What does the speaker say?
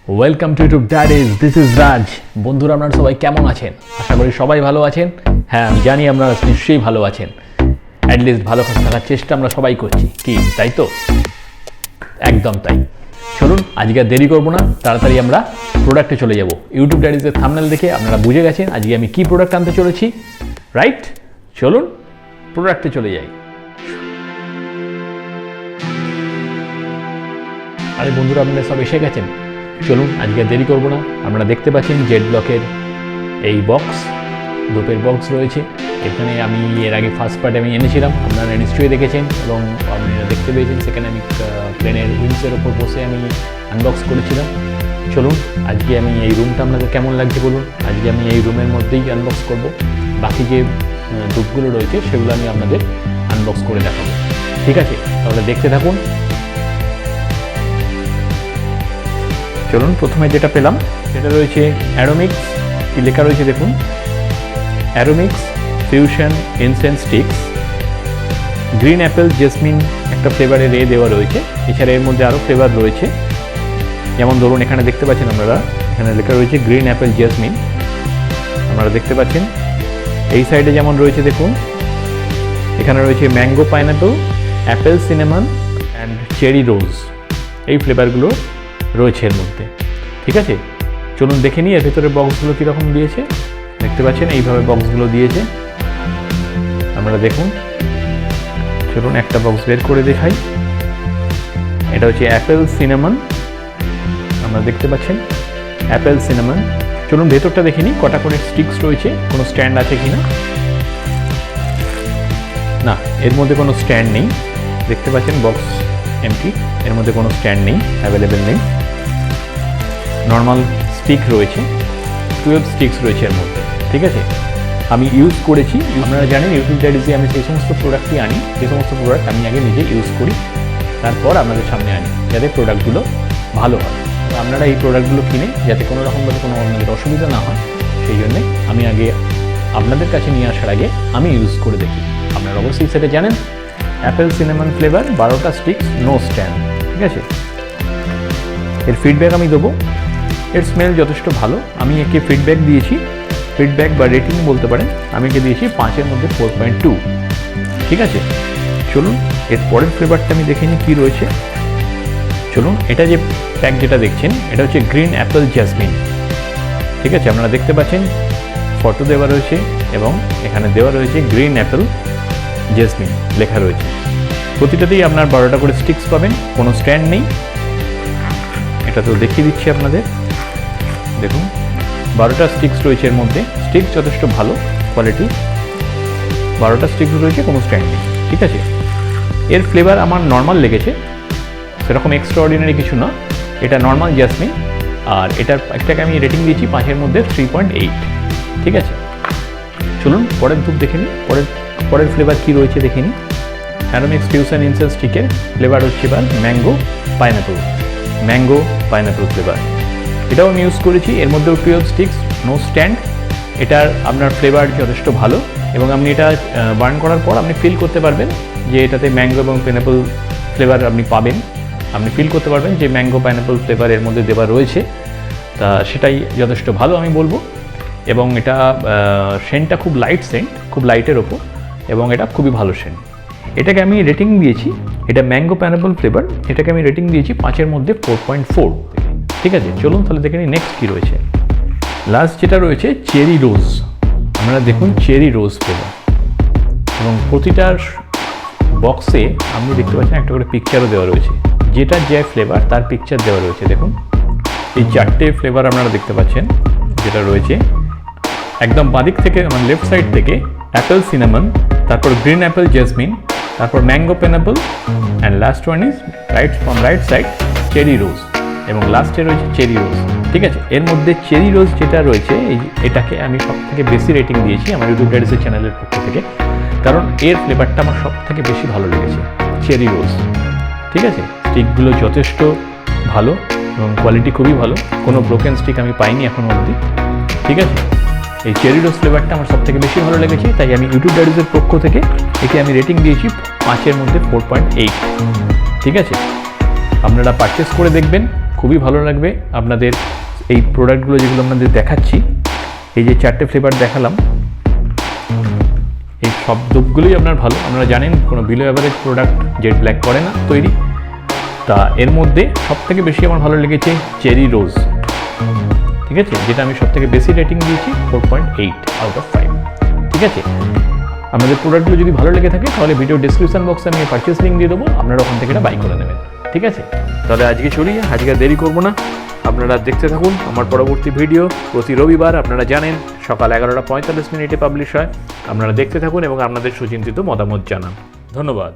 Welcome to YouTube diaries, this is Raj. বন্ধুরা, আপনারা সবাই কেমন আছেন? আশা করি সবাই ভালো আছেন। হ্যাঁ, আমি জানি আপনারা নিশ্চয়ই ভালো আছেন। অ্যাটলিস্ট ভালো থাকার চেষ্টা আমরা সবাই করছি, কি তাই তো? একদম তাই। চলুন আজকে আর দেরি করবো না, তাড়াতাড়ি আমরা প্রোডাক্টে চলে যাব। ইউটিউব ডায়ারিজের থাম্বনেল দেখে আপনারা বুঝে গেছেন আজকে আমি কী প্রোডাক্ট আনতে চলেছি, রাইট? চলুন প্রোডাক্টে চলে যাই। আরে বন্ধুরা, আপনারা সব এসে গেছেন। চলুন আজকে দেরি করবো না। আপনারা দেখতে পাচ্ছেন জেড ব্লকের এই বক্স, ধূপের বক্স রয়েছে এখানে। আমি এর আগে ফার্স্ট পার্ট আমি এনেছিলাম, আপনারা নিশ্চয়ই দেখেছেন এবং আপনারা দেখতে পেয়েছেন। সেখানে আমি প্লেনের হুইলসের ওপর বসে আমি আনবক্স করেছিলাম। চলুন আজকে আমি এই রুমটা আপনাদের কেমন লাগছে বলুন। আজকে আমি এই রুমের মধ্যেই আনবক্স করব। বাকি যে ধূপগুলো রয়েছে সেগুলো আমি আপনাদের আনবক্স করে দেখাবো, ঠিক আছে? তাহলে দেখতে থাকুন। চলুন, প্রথমে যেটা পেলাম সেটা রয়েছে অ্যারোমিক্স। কি লেখা রয়েছে দেখুন, Aromix fusion incense sticks, green apple jasmine একটা ফ্লেভারের দেওয়া রয়েছে। এছাড়া এর মধ্যে আরও ফ্লেভার রয়েছে, যেমন ধরুন এখানে দেখতে পাচ্ছেন আপনারা, এখানে লেখা রয়েছে গ্রিন অ্যাপেল জেসমিন, আপনারা দেখতে পাচ্ছেন। এই সাইডে যেমন রয়েছে দেখুন, এখানে রয়েছে mango pineapple, apple cinnamon and cherry rose. এই ফ্লেভারগুলো রয়েছে এর মধ্যে, ঠিক আছে? চলুন দেখে নিই এর ভেতরে বক্সগুলো কীরকম দিয়েছে। দেখতে পাচ্ছেন এইভাবে বক্সগুলো দিয়েছে, আপনারা দেখুন। চলুন একটা বক্স বের করে দেখাই। এটা হচ্ছে অ্যাপেল সিনেমন, আপনারা দেখতে পাচ্ছেন অ্যাপেল সিনেমন। চলুন ভেতরটা দেখে নিই কটা করে স্টিক্স রয়েছে, কোনো স্ট্যান্ড আছে কি না। না, এর মধ্যে কোনো স্ট্যান্ড নেই। দেখতে পাচ্ছেন বক্স এমটি, এর মধ্যে কোনো স্ট্যান্ড নেই, অ্যাভেলেবেল নেই। নর্মাল স্টিক রয়েছে, 12 স্টিক্স রয়েছে এর মধ্যে, ঠিক আছে? আমি ইউজ করেছি। আপনারা জানেন ইউটিউব ডায়ারিজে আমি সেই সমস্ত প্রোডাক্টই আনি, সেই সমস্ত প্রোডাক্ট আমি আগে নিজে ইউজ করি, তারপর আপনাদের সামনে আনি, যাতে প্রোডাক্টগুলো ভালো হয়। আপনারা এই প্রোডাক্টগুলো কিনে যাতে কোনো রকমভাবে কোনো আপনাদের অসুবিধা না হয়, সেই জন্যে আমি আগে আপনাদের কাছে নিয়ে আসার আগে আমি ইউজ করে দেখি। আপনারা অবশ্যই সেটা জানেন। অ্যাপেল সিনেমন ফ্লেভার, 12টা স্টিক্স, নো স্ট্যান্ড, ঠিক আছে? এর ফিডব্যাক আমি দেবো। এর স্মেল যথেষ্ট ভালো। আমি একে ফিডব্যাক দিয়েছি, ফিডব্যাক বা রেটিং বলতে পারেন, আমি একে দিয়েছি 5-এর মধ্যে 4.2, ঠিক আছে? চলুন এর পরের ফ্লেভারটা আমি দেখে নিই কী রয়েছে। চলুন, এটা যে প্যাক যেটা দেখছেন এটা হচ্ছে গ্রিন অ্যাপেল জ্যাসমিন, ঠিক আছে? আপনারা দেখতে পাচ্ছেন ফটো দেওয়া রয়েছে এবং এখানে দেওয়া রয়েছে গ্রিন অ্যাপেল জেসমিন লেখা রয়েছে। প্রতিটাতেই আপনার 12টা করে স্টিক্স পাবেন, কোনো স্ট্যান্ড নেই। এটা তো দেখিয়ে দিচ্ছি আপনাদের, দেখুন 12টা স্টিক্স রয়েছে এর মধ্যে। স্টিক্স যথেষ্ট ভালো কোয়ালিটি, 12টা স্টিক্স রয়েছে, কোনো স্ট্যান্ড নেই, ঠিক আছে? এর ফ্লেভার আমার নর্মাল লেগেছে, সেরকম এক্সট্রাঅর্ডিনারি কিছু না। এটা নর্মাল জ্যাসমিন, আর একটাকে আমি রেটিং দিয়েছি 5-এর মধ্যে 3.8, ঠিক আছে? চলুন পরের ধূপ দেখে নিই, পরের ফ্লেভার কী রয়েছে দেখে নিই। অ্যারোমিক্স ফিউশন ইনসেন্স স্টিকের ফ্লেভার হচ্ছে এবার ম্যাঙ্গো পাইনঅ্যাপেল ফ্লেভার। এটাও আমি ইউজ করেছি, এর মধ্যেও 12 স্টিক্স, নো স্ট্যান্ড। এটার আপনার ফ্লেভার যথেষ্ট ভালো এবং আপনি এটা বার্ন করার পর আপনি ফিল করতে পারবেন যে এটাতে ম্যাঙ্গো এবং পাইনঅ্যাপল ফ্লেভার আপনি পাবেন। আপনি ফিল করতে পারবেন যে ম্যাঙ্গো পাইনঅ্যাপল ফ্লেভার এর মধ্যে দেওয়া রয়েছে, তা সেটাই যথেষ্ট ভালো আমি বলবো। এবং এটা সেন্টটা খুব লাইট সেন্ট, খুব লাইটের ওপর, এবং এটা খুবই ভালো সেন্ট। এটাকে আমি রেটিং দিয়েছি, এটা ম্যাঙ্গো পাইনঅ্যাপল ফ্লেভার, এটাকে আমি রেটিং দিয়েছি 5-এর মধ্যে 4.4, ঠিক আছে? চলুন তাহলে দেখে নিই নেক্সট কী রয়েছে। লাস্ট যেটা রয়েছে চেরি রোজ। আপনারা দেখুন চেরি রোজ ফ্লেভার, এবং প্রতিটার বক্সে আপনি দেখতে পাচ্ছেন একটা করে পিকচারও দেওয়া রয়েছে, যেটা যে ফ্লেভার তার পিকচার দেওয়া রয়েছে। দেখুন এই 4টে ফ্লেভার আপনারা দেখতে পাচ্ছেন যেটা রয়েছে একদম বাদিক থেকে, মানে লেফট সাইড থেকে অ্যাপেল সিনামন, তারপর গ্রিন অ্যাপেল জেসমিন, তারপর mango pineapple, and last one is right side cherry rose, এবং লাস্টে রয়েছে চেরি রোজ, ঠিক আছে? এর মধ্যে চেরি রোজ যেটা রয়েছে এটাকে আমি সব থেকে বেশি রেটিং দিয়েছি আমার ইউটিউব ডায়ারিজের চ্যানেলের পক্ষ থেকে, কারণ এর ফ্লেভারটা আমার সব থেকে বেশি ভালো লেগেছে, চেরি রোজ, ঠিক আছে? স্টিকগুলো যথেষ্ট ভালো এবং কোয়ালিটি খুবই ভালো, কোনো ব্রোকেন স্টিক আমি পাইনি এখনো অবধি, ঠিক আছে? এই চেরি রোজ ফ্লেভারটা আমার সব থেকে বেশি ভালো লেগেছে, তাই আমি ইউটিউব ডায়ারিজের পক্ষ থেকে একে আমি রেটিং দিয়েছি 5-এর মধ্যে 4.8, ঠিক আছে? আপনারা পারচেস করে দেখবেন, খুবই ভালো লাগবে আপনাদের এই প্রোডাক্টগুলো যেগুলো আপনাদের দেখাচ্ছি। এই যে 4টে ফ্লেভার দেখালাম, এই সবগুলোই আপনার ভালো। আপনারা জানেন কোনো below average product jet black করে না তৈরি। তা এর মধ্যে সবথেকে বেশি আমার ভালো লেগেছে চেরি রোজ, ঠিক আছে, যেটা আমি সবথেকে বেশি রেটিং দিয়েছি 4.8 আউট অফ 5। ঠিক আছে, আপনাদের প্রোডাক্টগুলো যদি ভালো লেগে থাকে তাহলে ভিডিও ডিসক্রিপশন বক্সে আমি পারচেস লিঙ্ক দিয়ে দেবো, আপনারা ওখান থেকে এটা বাই করে নেবেন। ঠিক আছে, তাহলে আজকে চলি, আজকে দেরি করবো না, আপনারা দেখতে থাকুন আমার পরবর্তী ভিডিও। প্রতি রবিবার আপনারা জানেন সকাল 11টা 45 মিনিটে পাবলিশ হয়। আপনারা দেখতে থাকুন এবং আপনাদের সুচিন্তিত মতামত জানান। ধন্যবাদ।